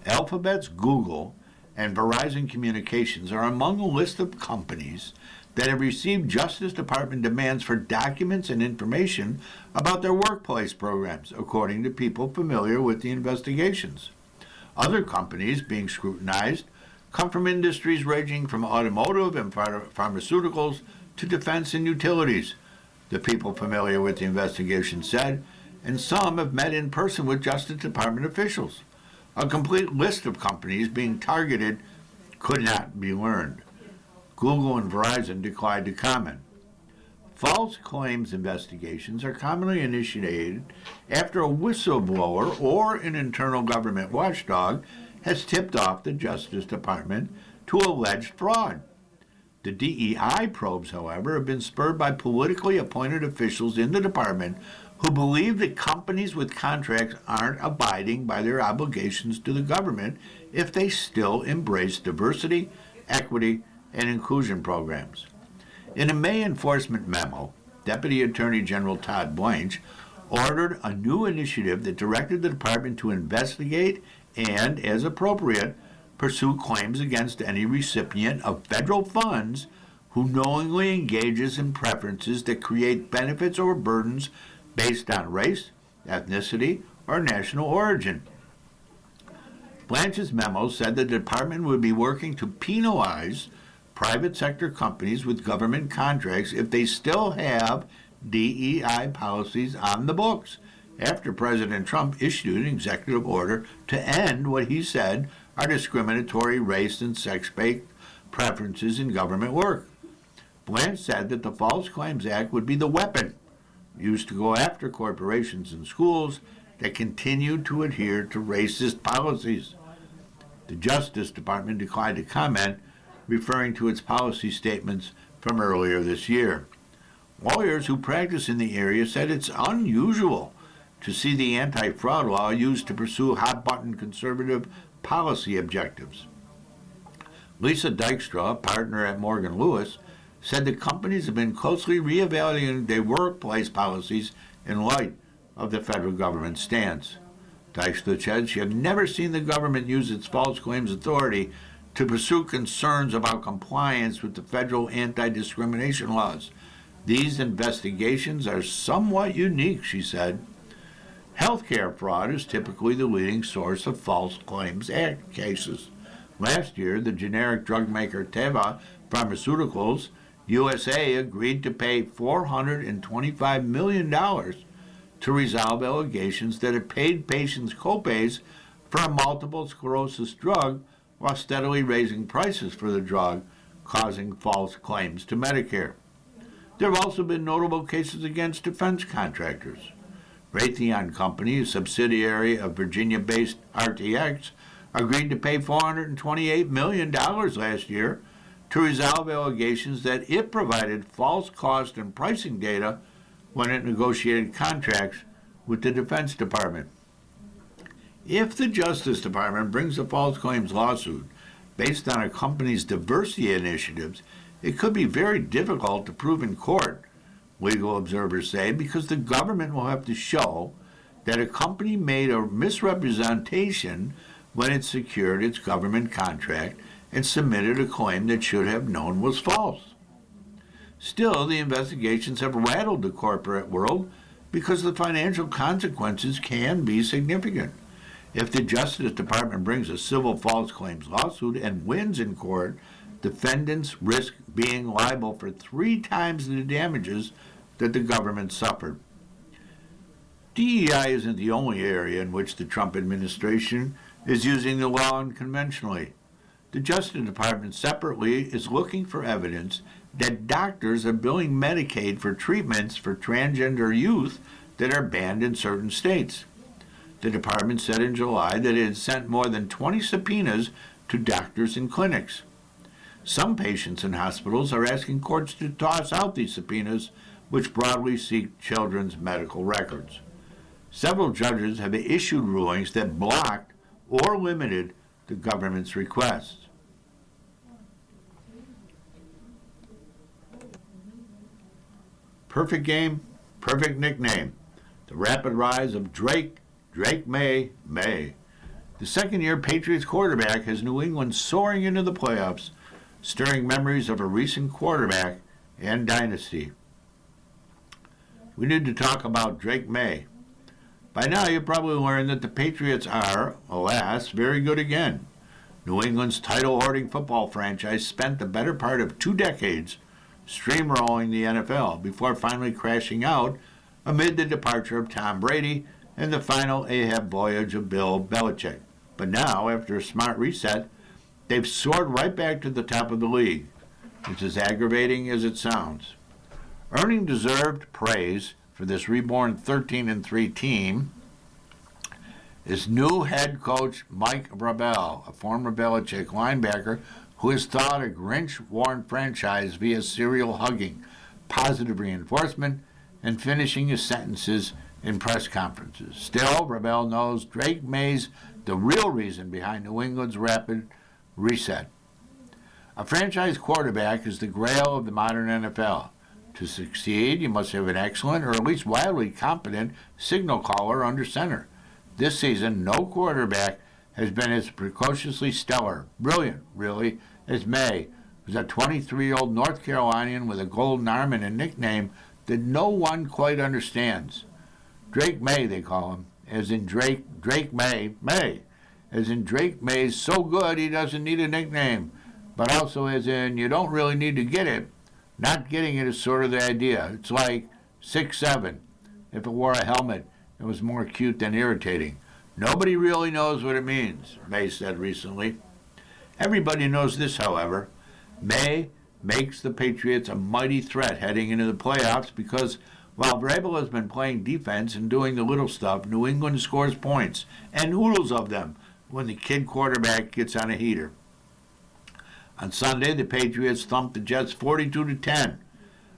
Alphabet's Google and Verizon Communications are among a list of companies that have received Justice Department demands for documents and information about their workplace programs, according to people familiar with the investigations. Other companies being scrutinized come from industries ranging from automotive and pharmaceuticals to defense and utilities, the people familiar with the investigation said, and some have met in person with Justice Department officials. A complete list of companies being targeted could not be learned. Google and Verizon declined to comment. False claims investigations are commonly initiated after a whistleblower or an internal government watchdog has tipped off the Justice Department to alleged fraud. The DEI probes, however, have been spurred by politically appointed officials in the department who believe that companies with contracts aren't abiding by their obligations to the government if they still embrace diversity, equity, and inclusion programs. In a May enforcement memo, Deputy Attorney General Todd Blanche ordered a new initiative that directed the department to investigate and, as appropriate, pursue claims against any recipient of federal funds who knowingly engages in preferences that create benefits or burdens based on race, ethnicity, or national origin. Blanche's memo said the department would be working to penalize private sector companies with government contracts if they still have DEI policies on the books, after President Trump issued an executive order to end what he said are discriminatory race and sex-based preferences in government work. Blanche said that the False Claims Act would be the weapon used to go after corporations and schools that continue to adhere to racist policies. The Justice Department declined to comment, referring to its policy statements from earlier this year. Lawyers who practice in the area said it's unusual to see the anti-fraud law used to pursue hot-button conservative policy objectives. Lisa Dykstra, a partner at Morgan Lewis, said that companies have been closely reevaluating their workplace policies in light of the federal government's stance. Dykstra said she had never seen the government use its false claims authority to pursue concerns about compliance with the federal anti-discrimination laws. These investigations are somewhat unique, she said. Healthcare fraud is typically the leading source of False Claims Act cases. Last year, the generic drug maker Teva Pharmaceuticals USA agreed to pay $425 million to resolve allegations that it paid patients copays for a multiple sclerosis drug while steadily raising prices for the drug, causing false claims to Medicare. There have also been notable cases against defense contractors. Raytheon Company, a subsidiary of Virginia-based RTX, agreed to pay $428 million last year to resolve allegations that it provided false cost and pricing data when it negotiated contracts with the Defense Department. If the Justice Department brings a false claims lawsuit based on a company's diversity initiatives, it could be very difficult to prove in court, legal observers say, because the government will have to show that a company made a misrepresentation when it secured its government contract and submitted a claim that should have known was false. Still, the investigations have rattled the corporate world because the financial consequences can be significant. If the Justice Department brings a civil false claims lawsuit and wins in court, defendants risk being liable for 3 times the damages that the government suffered. DEI isn't the only area in which the Trump administration is using the law unconventionally. The Justice Department separately is looking for evidence that doctors are billing Medicaid for treatments for transgender youth that are banned in certain states. The department said in July that it had sent more than 20 subpoenas to doctors and clinics. Some patients in hospitals are asking courts to toss out these subpoenas, which broadly seek children's medical records. Several judges have issued rulings that blocked or limited the government's requests. Perfect game, perfect nickname. The rapid rise of Drake May. The second-year Patriots quarterback has New England soaring into the playoffs, stirring memories of a recent quarterback and dynasty. We need to talk about Drake May. By now, you've probably learned that the Patriots are, alas, very good again. New England's title-hoarding football franchise spent the better part of 2 decades steamrolling the NFL before finally crashing out amid the departure of Tom Brady and the final Ahab voyage of Bill Belichick. But now, after a smart reset, they've soared right back to the top of the league. It's as aggravating as it sounds. Earning deserved praise for this reborn 13-3 team is new head coach Mike Vrabel, a former Belichick linebacker who has thawed a Grinch-worn franchise via serial hugging, positive reinforcement, and finishing his sentences in press conferences. Still, Vrabel knows Drake May's the real reason behind New England's rapid reset. A franchise quarterback is the grail of the modern NFL. To succeed, you must have an excellent, or at least wildly competent, signal caller under center. This season, no quarterback has been as precociously stellar, brilliant, really, as May, who's a 23-year-old North Carolinian with a golden arm and a nickname that no one quite understands. Drake May, they call him, as in Drake May, as in Drake May's so good he doesn't need a nickname, but also as in you don't really need to get it. Not getting it is sort of the idea. It's like 6'7". If it wore a helmet, it was more cute than irritating. Nobody really knows what it means, May said recently. Everybody knows this, however. May makes the Patriots a mighty threat heading into the playoffs because while Vrabel has been playing defense and doing the little stuff, New England scores points, and oodles of them, when the kid quarterback gets on a heater. On Sunday, the Patriots thumped the Jets 42-10.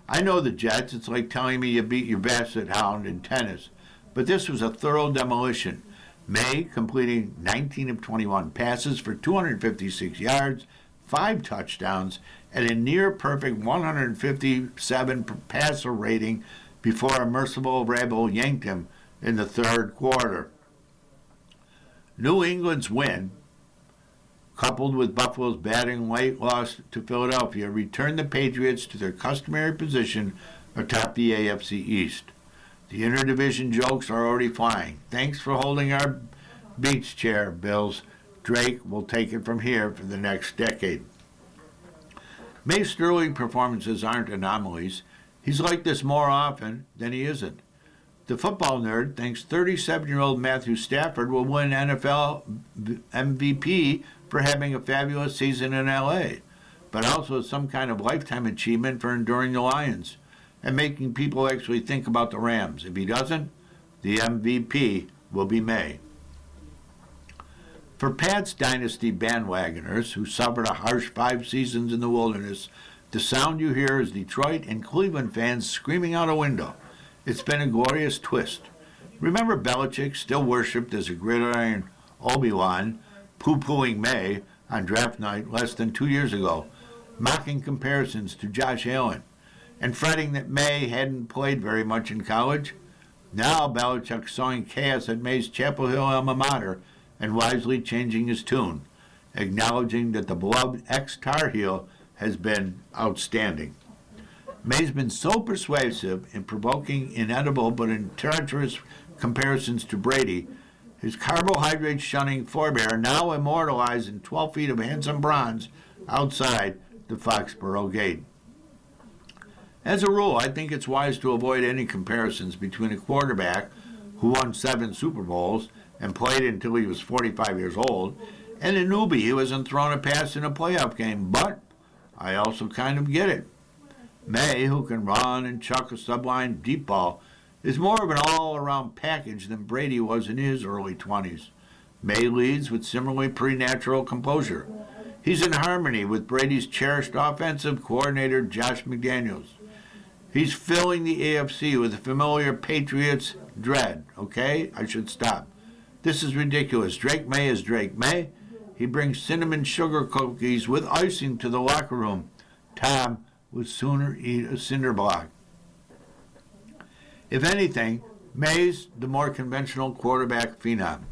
I know the Jets. It's like telling me you beat your basset hound in tennis. But this was a thorough demolition. May completing 19 of 21 passes for 256 yards, 5 touchdowns, and a near-perfect 157 passer rating before a merciful Vrabel yanked him in the third quarter. New England's win, coupled with Buffalo's batting late loss to Philadelphia, returned the Patriots to their customary position atop the AFC East. The interdivision jokes are already flying. Thanks for holding our beach chair, Bills. Drake will take it from here for the next decade. May's sterling performances aren't anomalies. He's like this more often than he isn't. The football nerd thinks 37-year-old Matthew Stafford will win NFL MVP for having a fabulous season in L.A., but also some kind of lifetime achievement for enduring the Lions and making people actually think about the Rams. If he doesn't, the MVP will be May. For Pat's dynasty bandwagoners who suffered a harsh 5 seasons in the wilderness, the sound you hear is Detroit and Cleveland fans screaming out a window. It's been a glorious twist. Remember Belichick, still worshipped as a gridiron Obi-Wan, poo-pooing May on draft night less than 2 years ago, mocking comparisons to Josh Allen, and fretting that May hadn't played very much in college? Now Belichick sowing chaos at May's Chapel Hill alma mater and wisely changing his tune, acknowledging that the beloved ex-Tar Heel has been outstanding. May's been so persuasive in provoking inedible but treacherous comparisons to Brady, his carbohydrate-shunning forebear now immortalized in 12 feet of handsome bronze outside the Foxborough Gate. As a rule, I think it's wise to avoid any comparisons between a quarterback who won 7 Super Bowls and played until he was 45 years old, and a newbie who hasn't thrown a pass in a playoff game. But I also kind of get it. May, who can run and chuck a sublime deep ball, is more of an all-around package than Brady was in his early 20s. May leads with similarly preternatural composure. He's in harmony with Brady's cherished offensive coordinator, Josh McDaniels. He's filling the AFC with the familiar Patriots dread. Okay? I should stop. This is ridiculous. Drake May is Drake May. He brings cinnamon sugar cookies with icing to the locker room. Tom would sooner eat a cinder block. If anything, May's the more conventional quarterback phenom.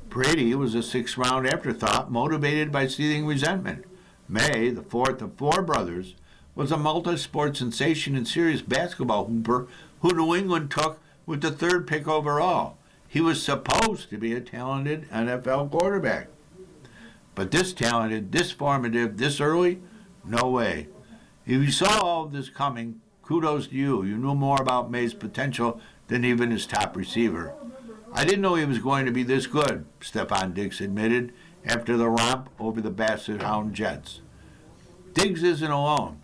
Brady was a sixth-round afterthought motivated by seething resentment. May, the fourth of four brothers, was a multi-sport sensation and serious basketball hooper who New England took with the third pick overall. He was supposed to be a talented NFL quarterback. But this talented, this formative, this early? No way. If you saw all of this coming, kudos to you. You knew more about May's potential than even his top receiver. I didn't know he was going to be this good, Stephon Diggs admitted after the romp over the Basset Hound Jets. Diggs isn't alone.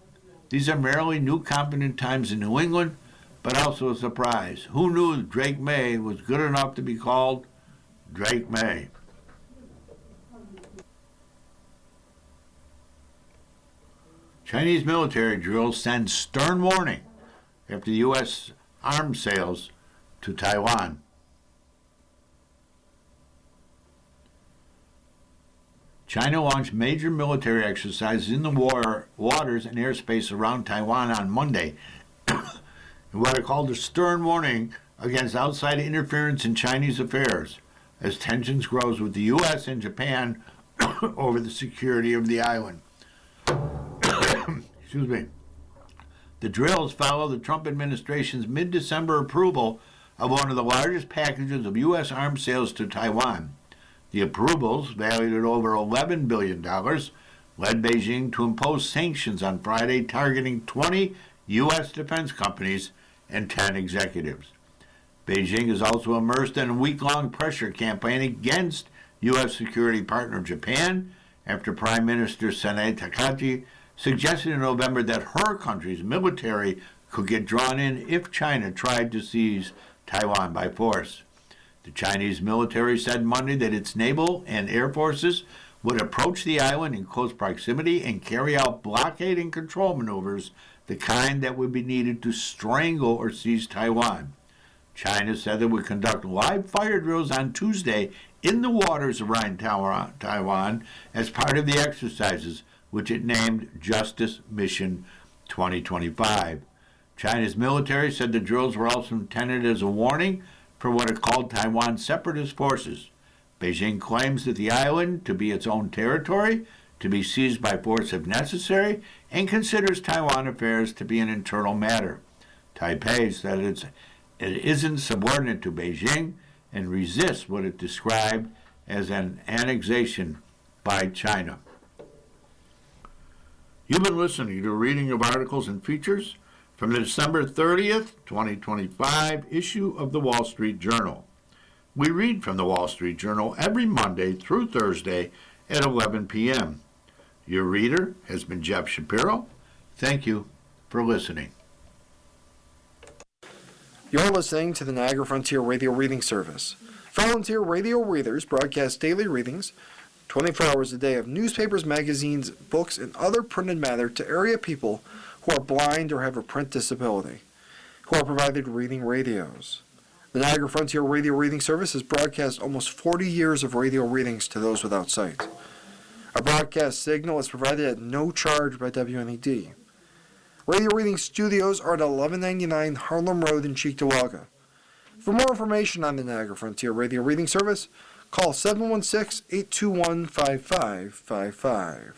These are merely new confident times in New England, but also a surprise. Who knew Drake May was good enough to be called Drake May? Chinese military drills send stern warning after U.S. arms sales to Taiwan. China launched major military exercises in the waters and airspace around Taiwan on Monday in what are called a stern warning against outside interference in Chinese affairs as tensions grows with the U.S. and Japan over the security of the island. Excuse me. The drills follow the Trump administration's mid-December approval of one of the largest packages of U.S. arms sales to Taiwan. The approvals, valued at over $11 billion, led Beijing to impose sanctions on Friday targeting 20 U.S. defense companies and 10 executives. Beijing is also immersed in a week-long pressure campaign against U.S. security partner Japan after Prime Minister Sanae Takaichi suggested in November that her country's military could get drawn in if China tried to seize Taiwan by force. The Chinese military said Monday that its naval and air forces would approach the island in close proximity and carry out blockade and control maneuvers, the kind that would be needed to strangle or seize Taiwan. China said it would conduct live fire drills on Tuesday in the waters around Taiwan as part of the exercises, which it named Justice Mission 2025. China's military said the drills were also intended as a warning for what it called Taiwan's separatist forces. Beijing claims that the island to be its own territory, to be seized by force if necessary, and considers Taiwan affairs to be an internal matter. Taipei said it isn't subordinate to Beijing and resists what it described as an annexation by China. You've been listening to a reading of articles and features from the December 30th, 2025 issue of the Wall Street Journal. We read from the Wall Street Journal every Monday through Thursday at 11 p.m. Your reader has been Jeff Shapiro. Thank you for listening. You're listening to the Niagara Frontier Radio Reading Service. Volunteer radio readers broadcast daily readings 24 hours a day of newspapers, magazines, books, and other printed matter to area people who are blind or have a print disability, who are provided reading radios. The Niagara Frontier Radio Reading Service has broadcast almost 40 years of radio readings to those without sight. A broadcast signal is provided at no charge by WNED. Radio reading studios are at 1199 Harlem Road in Cheektowaga. For more information on the Niagara Frontier Radio Reading Service, call 716-821-5555.